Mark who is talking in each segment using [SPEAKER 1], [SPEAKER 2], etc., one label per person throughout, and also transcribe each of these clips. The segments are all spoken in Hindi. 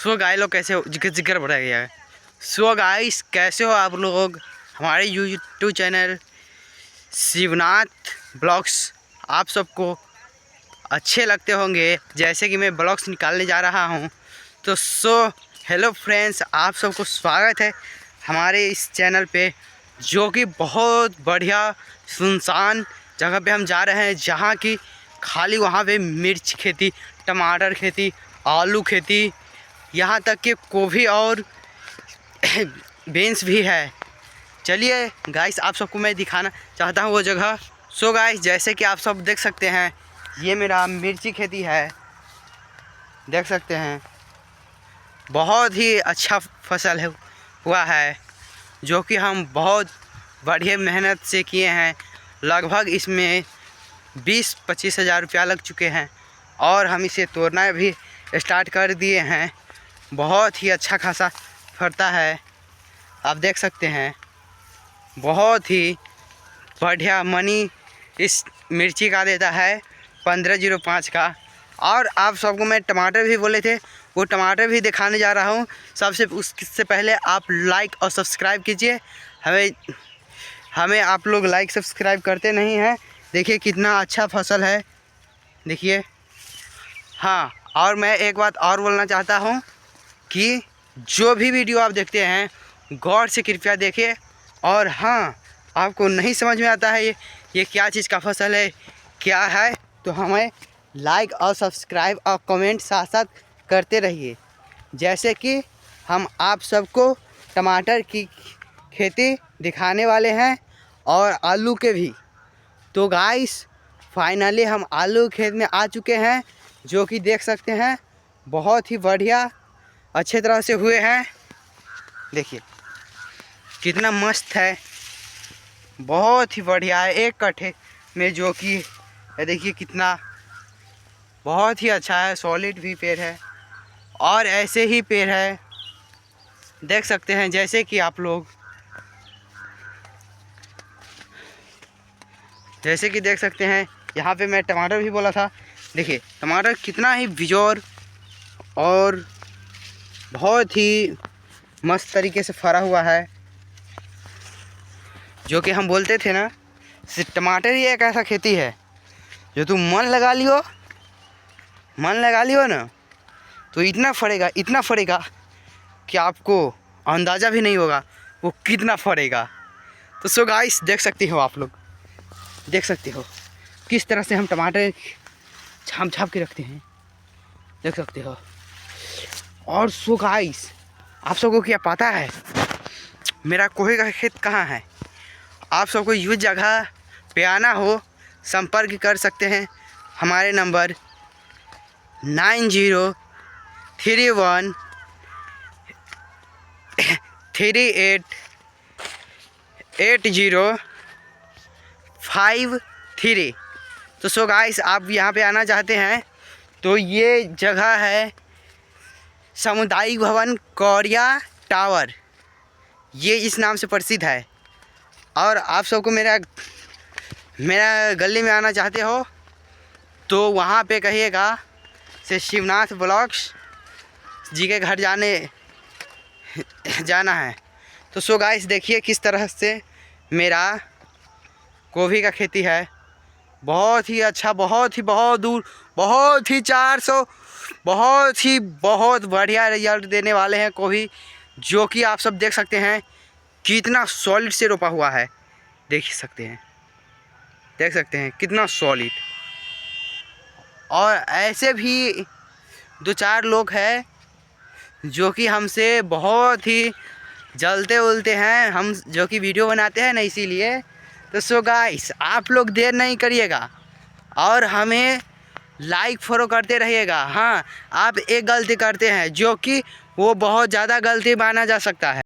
[SPEAKER 1] सो गाइस लोग कैसे हो, जिक्र बढ़ा गया है। सो गाइस कैसे हो आप लोग। हमारे यूट्यूब चैनल शिवनाथ ब्लॉग्स आप सबको अच्छे लगते होंगे, जैसे कि मैं ब्लॉग्स निकालने जा रहा हूं। तो हेलो फ्रेंड्स, आप सबको स्वागत है हमारे इस चैनल पे, जो कि बहुत बढ़िया सुनसान जगह पे हम जा रहे हैं, जहाँ की खाली वहाँ पे मिर्च खेती, टमाटर खेती, आलू खेती, यहाँ तक कि गोभी और बीन्स भी है। चलिए गाइस आप सबको मैं दिखाना चाहता हूँ वो जगह। सो गाइस जैसे कि आप सब देख सकते हैं, ये मेरा मिर्ची खेती है, देख सकते हैं। बहुत ही अच्छा फसल है हुआ है, जो कि हम बहुत बढ़िया मेहनत से किए हैं। लगभग इसमें 20-25 हज़ार रुपया लग चुके हैं और हम इसे तोड़ना भी स्टार्ट कर दिए हैं। बहुत ही अच्छा खासा फरता है, आप देख सकते हैं। बहुत ही बढ़िया मनी इस मिर्ची का देता है 1505 का। और आप सबको मैं टमाटर भी बोले थे, वो टमाटर भी दिखाने जा रहा हूँ। उससे पहले आप लाइक और सब्सक्राइब कीजिए। हमें आप लोग लाइक सब्सक्राइब करते नहीं हैं। देखिए कितना अच्छा फसल है, देखिए। हाँ, और मैं एक बात और बोलना चाहता हूँ कि जो भी वीडियो आप देखते हैं गौर से कृपया देखिए। और हाँ, आपको नहीं समझ में आता है ये क्या चीज़ का फसल है, क्या है, तो हमें लाइक और सब्सक्राइब और कमेंट साथ साथ करते रहिए। जैसे कि हम आप सबको टमाटर की खेती दिखाने वाले हैं और आलू के भी। तो गाइस फाइनली हम आलू खेत में आ चुके हैं, जो कि देख सकते हैं बहुत ही बढ़िया अच्छे तरह से हुए हैं। देखिए कितना मस्त है, बहुत ही बढ़िया है। एक कट्ठे में जो कि देखिए कितना बहुत ही अच्छा है। सॉलिड भी पेड़ है और ऐसे ही पेड़ है, देख सकते हैं। जैसे कि आप लोग देख सकते हैं, यहाँ पे मैं टमाटर भी बोला था। देखिए टमाटर कितना ही बिजोर और बहुत ही मस्त तरीके से फरा हुआ है। जो कि हम बोलते थे ना, टमाटर ही एक ऐसा खेती है जो तुम मन लगा लियो ना, तो इतना फरेगा कि आपको अंदाज़ा भी नहीं होगा वो कितना फरेगा। तो सो गाइस देख सकते हो, आप लोग देख सकते हो किस तरह से हम टमाटर छाप के रखते हैं, देख सकते हो। और सो गाइस आप सबको क्या पता है मेरा कोहे का खेत कहाँ है? आप सबको यूँ जगह पे आना हो, संपर्क कर सकते हैं हमारे नंबर 90388053। तो सो गाइस आप यहाँ पे आना चाहते हैं तो ये जगह है सामुदायिक भवन कौरिया टावर, ये इस नाम से प्रसिद्ध है। और आप सबको मेरा गली में आना चाहते हो तो वहाँ पे कहिएगा से शिवनाथ ब्लॉग्स जी के घर जाना है। तो सो गाइस देखिए किस तरह से मेरा गोभी का खेती है। बहुत ही अच्छा, बहुत दूर, बहुत ही 400, बहुत बढ़िया रिजल्ट देने वाले हैं गोभी, जो कि आप सब देख सकते हैं कितना सॉलिड से रोपा हुआ है। देख सकते हैं कितना सॉलिड। और ऐसे भी 2-4 लोग हैं जो कि हमसे बहुत ही जलते उलते हैं, हम जो कि वीडियो बनाते हैं ना, इसीलिए। तो सो गाइस आप लोग देर नहीं करिएगा और हमें लाइक फॉलो करते रहिएगा। हाँ, आप एक गलती करते हैं जो कि वो बहुत ज़्यादा गलती माना जा सकता है,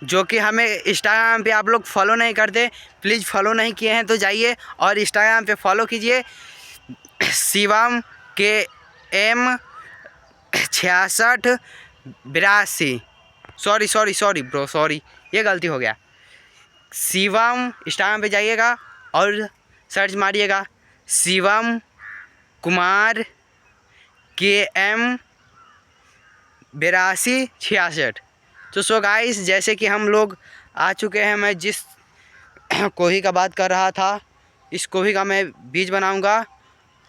[SPEAKER 1] जो कि हमें इंस्टाग्राम पे आप लोग फॉलो नहीं करते। प्लीज़ फॉलो नहीं किए हैं तो जाइए और इंस्टाग्राम पे फॉलो कीजिए, शिवम के M 6682। सॉरी ब्रो, सॉरी, ये गलती हो गया। शिवम इंस्टाग्राम पे जाइएगा और सर्च मारिएगा शिवम कुमार KM 8266। तो सो गाइस, जैसे कि हम लोग आ चुके हैं, मैं जिस कोही का बात कर रहा था, इस कोही का मैं बीज बनाऊंगा।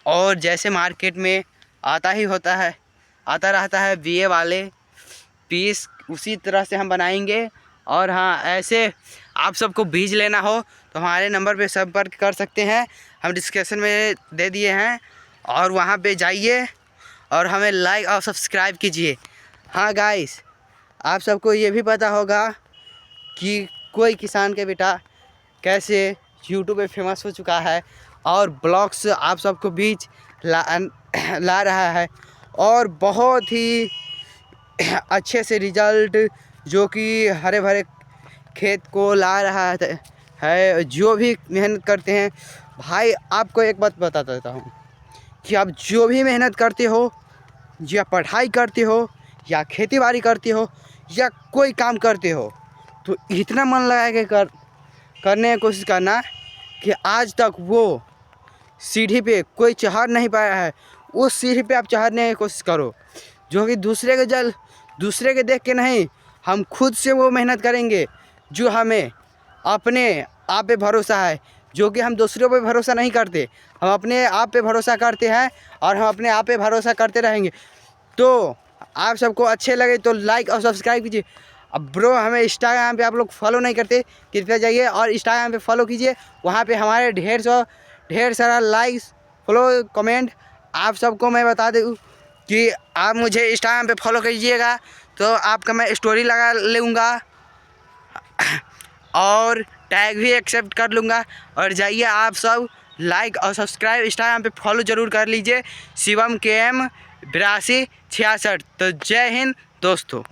[SPEAKER 1] और जैसे मार्केट में आता ही होता है, आता रहता है बीए वाले पीस, उसी तरह से हम बनाएंगे। और हाँ, ऐसे आप सबको बीज लेना हो तो हमारे नंबर पे संपर्क कर सकते हैं, हम डिस्क्रिप्शन में दे दिए हैं। और वहाँ पे जाइए और हमें लाइक और सब्सक्राइब कीजिए। हाँ गाइस, आप सबको ये भी पता होगा कि कोई किसान के बेटा कैसे यूट्यूब पे फेमस हो चुका है और ब्लॉग्स आप सबको बीच ला रहा है, और बहुत ही अच्छे से रिजल्ट, जो कि हरे भरे खेत को ला रहा है। जो भी मेहनत करते हैं भाई, आपको एक बात बता देता हूँ कि आप जो भी मेहनत करते हो, या पढ़ाई करते हो, या खेती बाड़ी करते हो, या कोई काम करते हो, तो इतना मन लगा के करने की कोशिश करना कि आज तक वो सीढ़ी पे कोई चढ़ नहीं पाया है, उस सीढ़ी पे आप चढ़ने की कोशिश करो। जो कि दूसरे के देख के नहीं, हम खुद से वो मेहनत करेंगे जो हमें अपने आप पे भरोसा है। जो कि हम दूसरों पे भरोसा नहीं करते, हम अपने आप पे भरोसा करते हैं, और हम अपने आप पे भरोसा करते रहेंगे। तो आप सबको अच्छे लगे तो लाइक और सब्सक्राइब कीजिए। अब ब्रो, हमें इंस्टाग्राम पे आप लोग फॉलो नहीं करते, कृपया जाइए और इंस्टाग्राम पे फॉलो कीजिए। वहाँ पे हमारे ढेर सारा लाइक्स, फॉलो, कमेंट। आप सबको मैं बता दूँ कि आप मुझे इंस्टाग्राम पे फॉलो कीजिएगा तो आपका मैं स्टोरी लगा लूँगा और टैग भी एक्सेप्ट कर लूँगा। और जाइए आप सब लाइक और सब्सक्राइब इंस्टाग्राम पे फॉलो ज़रूर कर लीजिए, शिवम KM 8266। तो जय हिंद दोस्तों।